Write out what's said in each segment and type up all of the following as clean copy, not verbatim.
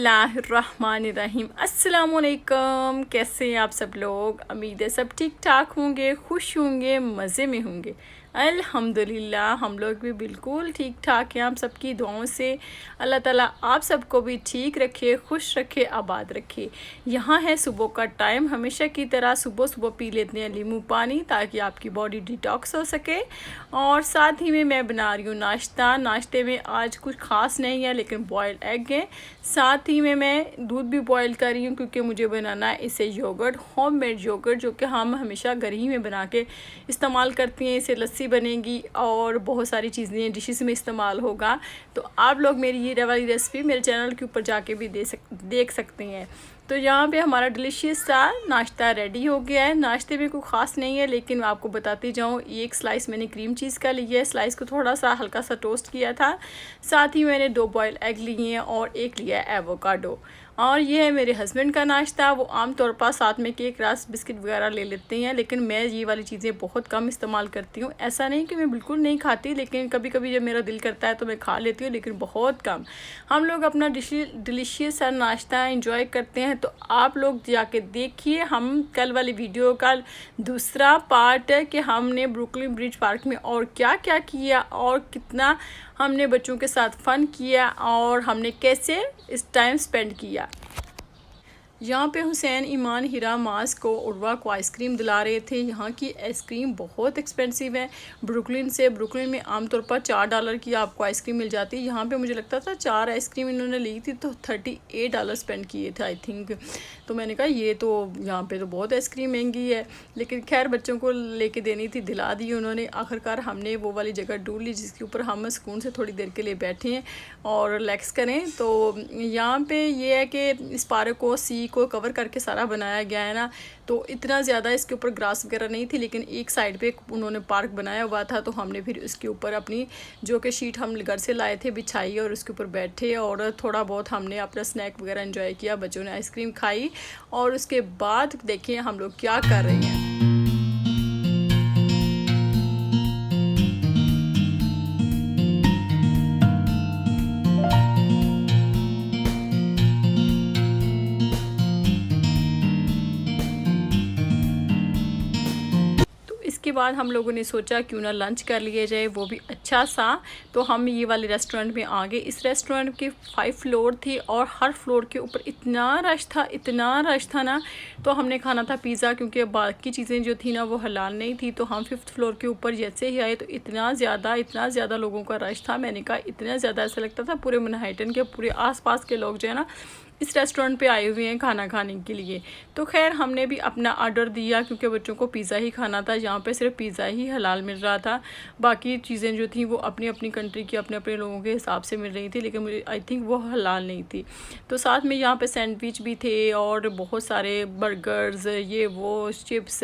बिस्मिल्लाहिर्रहमानिर्रहीम। अस्सलामुअलैकुम। कैसे हैं आप सब लोग? उम्मीद है सब ठीक ठाक होंगे, खुश होंगे, मज़े में होंगे। अल्हम्दुलिल्लाह हम लोग भी बिल्कुल ठीक ठाक हैं। आप सबकी दुआओं से अल्लाह ताला आप सबको भी ठीक रखे, खुश रखे, आबाद रखे। यहाँ है सुबह का टाइम। हमेशा की तरह सुबह सुबह पी लेते हैं नींबू पानी ताकि आपकी बॉडी डिटॉक्स हो सके। और साथ ही में मैं बना रही हूँ नाश्ता। नाश्ते में आज कुछ ख़ास नहीं है लेकिन बॉयल्ड एग है। साथ ही में मैं दूध भी बॉयल कर रही हूँ क्योंकि मुझे बनाना है इसे योगर्ट, होममेड योगर्ट, जो कि हम हमेशा घर ही में बना के इस्तेमाल करती हैं। इससे लस्सी बनेगी और बहुत सारी चीज़ें डिशेस में इस्तेमाल होगा। तो आप लोग मेरी ये वाली रेसिपी मेरे चैनल के ऊपर जाके भी देख सकते हैं। तो यहाँ पे हमारा डिलीशियस सा नाश्ता रेडी हो गया है। नाश्ते में कोई ख़ास नहीं है लेकिन मैं आपको बताती जाऊँ। एक स्लाइस मैंने क्रीम चीज़ का लिया है, स्लाइस को थोड़ा सा हल्का सा टोस्ट किया था। साथ ही मैंने 2 बॉयल एग लिए हैं और एक लिया है एवोकाडो। और ये है मेरे हस्बैंड का नाश्ता। वो आमतौर पर साथ में केक, रस्क, बिस्किट वगैरह ले लेते हैं लेकिन मैं ये वाली चीज़ें बहुत कम इस्तेमाल करती हूँ। ऐसा नहीं कि मैं बिल्कुल नहीं खाती, लेकिन कभी कभी जब मेरा दिल करता है तो मैं खा लेती हूँ, लेकिन बहुत कम। हम लोग अपना डिलीशियस सा नाश्ता एंजॉय करते हैं। तो आप लोग जाके देखिए हम कल वाली वीडियो का दूसरा पार्ट है कि हमने ब्रुकलिन ब्रिज पार्क में और क्या क्या किया और कितना हमने बच्चों के साथ फ़न किया और हमने कैसे इस टाइम स्पेंड किया। यहाँ पे हुसैन, ईमान, हिरा, मास को, उर्वा को आइसक्रीम दिला रहे थे। यहाँ की आइसक्रीम बहुत एक्सपेंसिव है ब्रुकलिन में आमतौर पर $4 की आपको आइसक्रीम मिल जाती है। यहाँ पे मुझे लगता था 4 आइसक्रीम इन्होंने ली थी तो $38 स्पेंड किए थे आई थिंक। तो मैंने कहा ये तो यहाँ पे तो बहुत आइसक्रीम महंगी है, लेकिन खैर बच्चों को लेके देनी थी, दिला दी उन्होंने। आखिरकार हमने वो वाली जगह ढूंढ ली जिसके ऊपर हम सुकून से थोड़ी देर के लिए बैठें और रिलैक्स करें। तो यहाँ पे ये है कि इस पार्क को को कवर करके सारा बनाया गया है ना, तो इतना ज़्यादा इसके ऊपर ग्रास वगैरह नहीं थी, लेकिन एक साइड पे उन्होंने पार्क बनाया हुआ था। तो हमने फिर उसके ऊपर अपनी जो कि शीट हम घर से लाए थे बिछाई और उसके ऊपर बैठे और थोड़ा बहुत हमने अपना स्नैक वगैरह एंजॉय किया। बच्चों ने आइसक्रीम खाई और उसके बाद देखिए हम लोग क्या कर रहे हैं। इसके बाद हम लोगों ने सोचा क्यों ना लंच कर लिया जाए, वो भी अच्छा सा। तो हम ये वाले रेस्टोरेंट में आ गए। इस रेस्टोरेंट के 5 फ्लोर थे और हर फ्लोर के ऊपर इतना रश था ना। तो हमने खाना था पिज़्ज़ा, क्योंकि बाकी चीज़ें जो थी ना वो हलाल नहीं थी। तो हम 5th फ्लोर के ऊपर जैसे ही आए तो इतना ज़्यादा लोगों का रश था। मैंने कहा इतना ज़्यादा ऐसा लगता था पूरे मैनहट्टन के पूरे आसपास के लोग जो है ना इस रेस्टोरेंट पे आए हुए हैं खाना खाने के लिए। तो खैर हमने भी अपना ऑर्डर दिया क्योंकि बच्चों को पिज़्ज़ा ही खाना था। यहाँ पे सिर्फ पिज़्ज़ा ही हलाल मिल रहा था, बाकी चीज़ें जो थी वो अपनी अपनी कंट्री की अपने लोगों के हिसाब से मिल रही थी, लेकिन मुझे आई थिंक वो हलाल नहीं थी। तो साथ में यहाँ पे सैंडविच भी थे और बहुत सारे बर्गर्स, ये वो, चिप्स,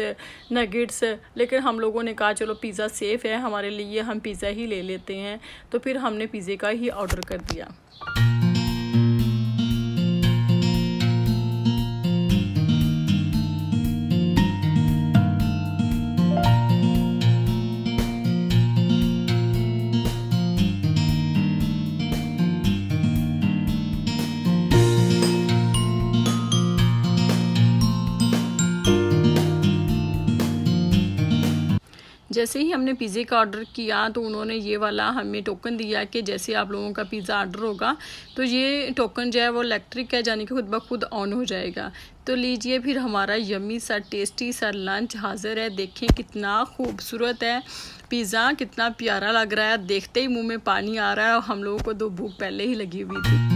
नगेट्स। लेकिन हम लोगों ने कहा चलो पिज़्ज़ा सेफ़ है हमारे लिए, हम पिज़्ज़ा ही ले लेते हैं। तो फिर हमने पिज़्ज़े का ही ऑर्डर कर दिया। जैसे ही हमने पिज़्ज़े का ऑर्डर किया तो उन्होंने ये वाला हमें टोकन दिया कि जैसे आप लोगों का पिज़्ज़ा ऑर्डर होगा तो ये टोकन जो है वो इलेक्ट्रिक है, यानी कि खुद ब खुद ऑन हो जाएगा। तो लीजिए फिर हमारा यम्मी सा टेस्टी सा लंच हाज़िर है। देखें कितना खूबसूरत है पिज़्ज़ा, कितना प्यारा लग रहा है। देखते ही मुँह में पानी आ रहा है और हम लोगों को तो भूख पहले ही लगी हुई थी।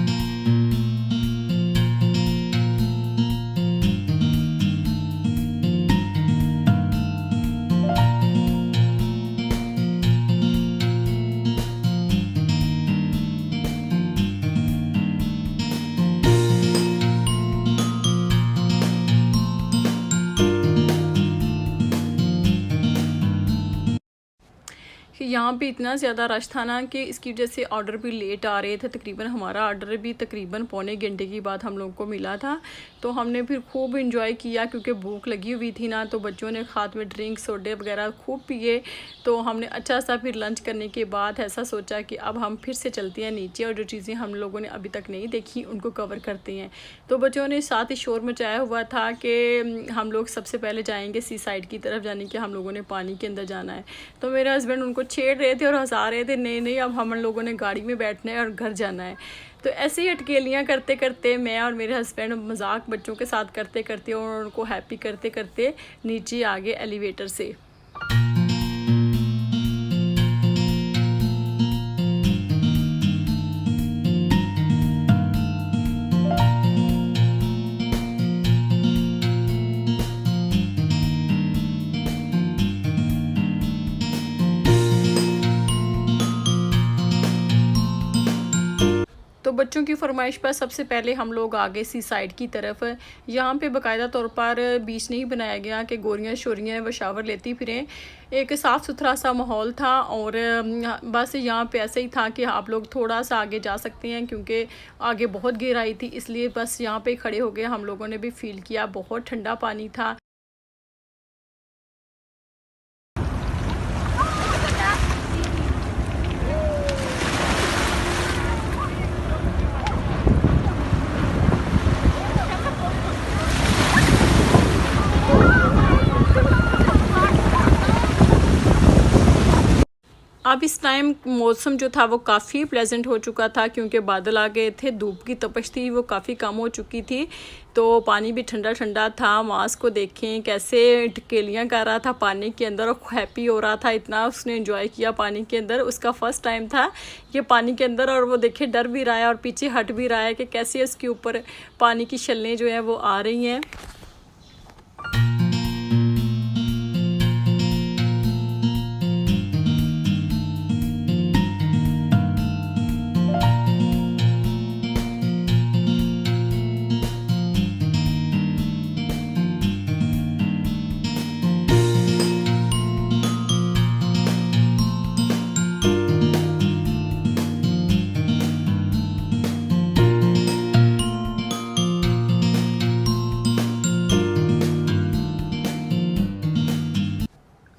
यहाँ पे इतना ज़्यादा रश था ना कि इसकी वजह से ऑर्डर भी लेट आ रहे थे। तकरीबन हमारा ऑर्डर भी तकरीबन पौने घंटे के बाद हम लोगों को मिला था। तो हमने फिर खूब इंजॉय किया क्योंकि भूख लगी हुई थी ना, तो बच्चों ने साथ में ड्रिंक सोडे वगैरह खूब पिए। तो हमने अच्छा सा फिर लंच करने के बाद ऐसा सोचा कि अब हम फिर से चलते हैं नीचे और जो चीज़ें हम लोगों ने अभी तक नहीं देखी उनको कवर करते हैं। तो बच्चों ने साथ ही शोर मचाया हुआ था कि हम लोग सबसे पहले जाएंगे सी साइड की तरफ, यानी कि हम लोगों ने पानी के अंदर जाना है। तो मेरे हस्बैंड उनको छेड़ रहे थे और हंसा रहे थे, नहीं नहीं अब हम लोगों ने गाड़ी में बैठना है और घर जाना है। तो ऐसे ही अटकेलियाँ करते करते मैं और मेरे हस्बैंड मजाक बच्चों के साथ करते करते और उनको हैप्पी करते करते नीचे आ गए एलिवेटर से। तो बच्चों की फरमाइश पर सबसे पहले हम लोग आ गए सी साइड की तरफ। यहाँ पे बाकायदा तौर पर बीच नहीं बनाया गया कि गोरियाँ शोरियाँ व शावर लेती फिरें। एक साफ़ सुथरा सा माहौल था और बस यहाँ पे ऐसे ही था कि आप लोग थोड़ा सा आगे जा सकते हैं क्योंकि आगे बहुत गहराई थी, इसलिए बस यहाँ पे खड़े हो गए। हम लोगों ने भी फील किया, बहुत ठंडा पानी था। अब इस टाइम मौसम जो था वो काफ़ी प्लेजेंट हो चुका था क्योंकि बादल आ गए थे, धूप की तपश थी वो काफ़ी कम हो चुकी थी। तो पानी भी ठंडा ठंडा था। मास को देखें कैसे ढकेलियाँ कर रहा था पानी के अंदर और हैप्पी हो रहा था, इतना उसने एंजॉय किया पानी के अंदर। उसका फर्स्ट टाइम था ये पानी के अंदर और वो देखे डर भी रहा है और पीछे हट भी रहा है कि कैसे उसके ऊपर पानी की छलनें जो है वो आ रही हैं।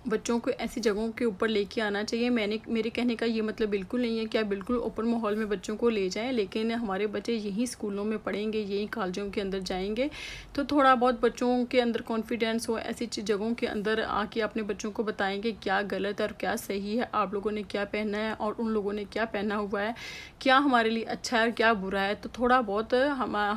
बच्चों को ऐसी जगहों के ऊपर लेके आना चाहिए। मेरे कहने का ये मतलब बिल्कुल नहीं है कि आप बिल्कुल ओपन माहौल में बच्चों को ले जाएं, लेकिन हमारे बच्चे यहीं स्कूलों में पढ़ेंगे, यहीं कॉलेजों के अंदर जाएंगे, तो थोड़ा बहुत बच्चों के अंदर कॉन्फिडेंस हो। ऐसी जगहों के अंदर आके अपने बच्चों को बताएंगे क्या गलत और क्या सही है, आप लोगों ने क्या पहना है और उन लोगों ने क्या पहना हुआ है, क्या हमारे लिए अच्छा है और क्या बुरा है। तो थोड़ा बहुत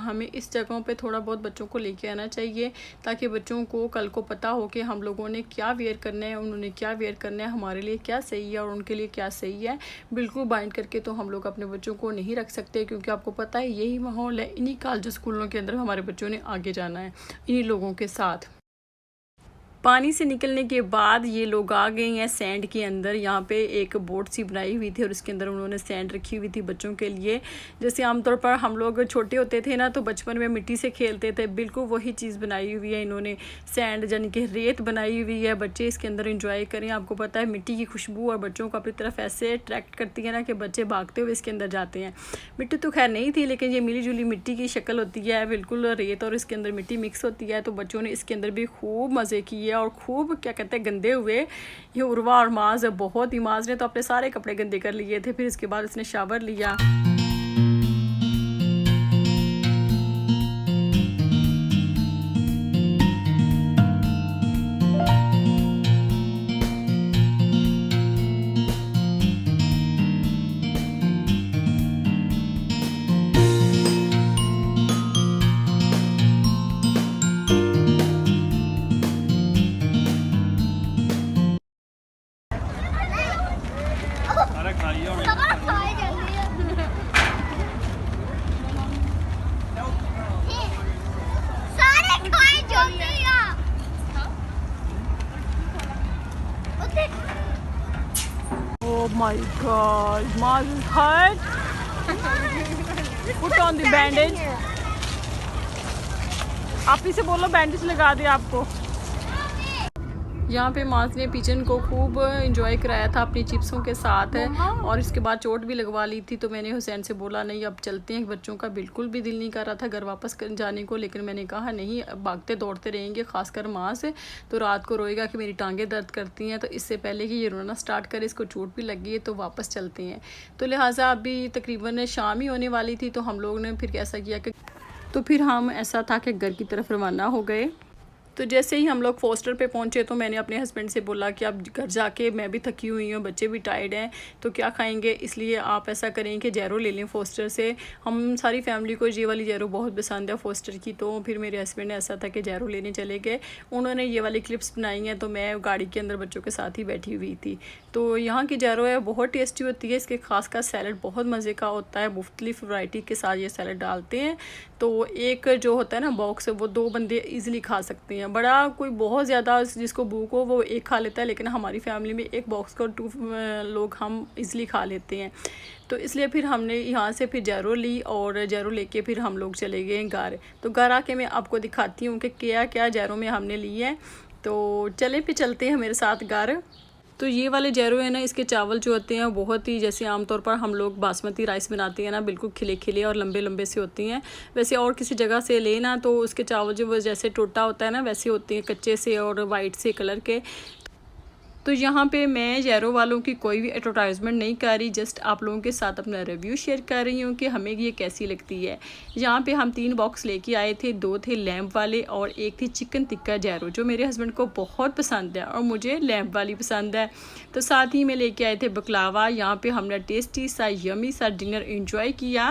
हमें इस जगहों पर थोड़ा बहुत बच्चों को लेके आना चाहिए ताकि बच्चों को कल को पता हो कि हम लोगों ने क्या वेयर करना है, उन्होंने क्या वेयर करना है, हमारे लिए क्या सही है और उनके लिए क्या सही है। बिल्कुल बाइंड करके तो हम लोग अपने बच्चों को नहीं रख सकते क्योंकि आपको पता है यही माहौल है, इन्हीं कॉलेज स्कूलों के अंदर हमारे बच्चों ने आगे जाना है, इन्हीं लोगों के साथ। पानी से निकलने के बाद ये लोग आ गए हैं सैंड के अंदर। यहाँ पे एक बोट सी बनाई हुई थी और उसके अंदर उन्होंने सैंड रखी हुई थी बच्चों के लिए। जैसे आमतौर पर हम लोग छोटे होते थे ना तो बचपन में मिट्टी से खेलते थे, बिल्कुल वही चीज़ बनाई हुई है इन्होंने। सैंड यानी कि रेत बनाई हुई है, बच्चे इसके अंदर इंजॉय करें। आपको पता है मिट्टी की खुशबू और बच्चों को अपनी तरफ ऐसे अट्रैक्ट करती है ना कि बच्चे भागते हुए इसके अंदर जाते हैं। मिट्टी तो खैर नहीं थी लेकिन ये मिली जुली मिट्टी की शक्ल होती है, बिल्कुल रेत और इसके अंदर मिट्टी मिक्स होती है। तो बच्चों ने इसके अंदर भी खूब मज़े किए और खूब क्या कहते हैं गंदे हुए। ये उर्वा और माज बहुत ही, माज ने तो अपने सारे कपड़े गंदे कर लिए थे, फिर इसके बाद इसने शावर लिया। Oh my God, Maz is hurt. Put on the bandage. आप ही से बोलो बैंडेज लगा दे आपको। यहाँ पे माज ने पिजन को खूब इंजॉय कराया था अपनी चिप्सों के साथ है, और इसके बाद चोट भी लगवा ली थी। तो मैंने हुसैन से बोला नहीं अब चलते हैं, बच्चों का बिल्कुल भी दिल नहीं कर रहा था घर वापस जाने को, लेकिन मैंने कहा नहीं भागते दौड़ते रहेंगे, खासकर माँ से तो रात को रोएगा कि मेरी टांगें दर्द करती हैं, तो इससे पहले कि ये रोना स्टार्ट करे इसको चोट भी लगी है तो वापस चलते हैं। तो लिहाजा अभी तकरीबन शाम ही होने वाली थी, तो हम लोग ने फिर कैसा किया कि तो फिर हम ऐसा था कि घर की तरफ रवाना हो गए। तो जैसे ही हम लोग फोस्टर पे पहुंचे तो मैंने अपने हस्बैंड से बोला कि अब घर जाके मैं भी थकी हुई हूँ, बच्चे भी टायर्ड हैं, तो क्या खाएंगे, इसलिए आप ऐसा करें कि जैरो ले लें फोस्टर से। हम सारी फैमिली को ये वाली जैरो बहुत पसंद है फोस्टर की, तो फिर मेरे हस्बैंड ने ऐसा था कि जैरो लेने चले गए। उन्होंने ये वाली क्लिप्स बनाई हैं, तो मैं गाड़ी के अंदर बच्चों के साथ ही बैठी हुई थी। तो यहाँ की जैरो है बहुत टेस्टी होती है, इसके खासकर सैलड बहुत मज़े का होता है, मुख्तलिफ वैरायटी के साथ ये सैलड डालते हैं। तो एक जो होता है ना बॉक्स, वो 2 बंदे ईज़िली खा सकते हैं, बड़ा कोई बहुत ज़्यादा जिसको भूख हो वो एक खा लेता है, लेकिन हमारी फैमिली में एक बॉक्स को 2 लोग हम ईज़िली खा लेते हैं। तो इसलिए फिर हमने यहाँ से फिर जैरो ली, और जैरो लेके फिर हम लोग चले गए घर। तो घर आके मैं आपको दिखाती हूँ कि क्या क्या जैरो में हमने ली है। तो चले फिर चलते हैं मेरे साथ घर। तो ये वाले जैरो है ना, इसके चावल जो होते हैं बहुत ही जैसे आमतौर पर हम लोग बासमती राइस बनाते हैं ना, बिल्कुल खिले खिले और लंबे लंबे से होती हैं। वैसे और किसी जगह से लेना तो उसके चावल जो वो जैसे टोटा होता है ना वैसे होते हैं, कच्चे से और वाइट से कलर के। तो यहाँ पे मैं जैरो वालों की कोई भी एडवर्टाइजमेंट नहीं कर रही, जस्ट आप लोगों के साथ अपना रिव्यू शेयर कर रही हूँ कि हमें ये कैसी लगती है। यहाँ पे हम 3 बॉक्स लेके आए थे, 2 थे लैम्प वाले और एक थी चिकन टिक्का जैरो, जो मेरे हस्बैंड को बहुत पसंद है और मुझे लैम्प वाली पसंद है। तो साथ ही में लेके आए थे बकलावा। यहाँ पर हमने टेस्टी सा यमी सा डिनर इंजॉय किया।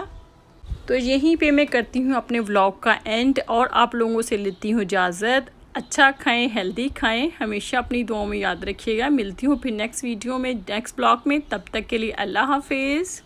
तो यहीं पे मैं करती हूँ अपने व्लॉग का एंड, और आप लोगों से लेती हूँ इजाज़त। अच्छा खाएं, हेल्दी खाएं, हमेशा अपनी दुआओं में याद रखिएगा। मिलती हूँ फिर नेक्स्ट वीडियो में, नेक्स्ट ब्लॉग में, तब तक के लिए अल्लाह हाफिज़।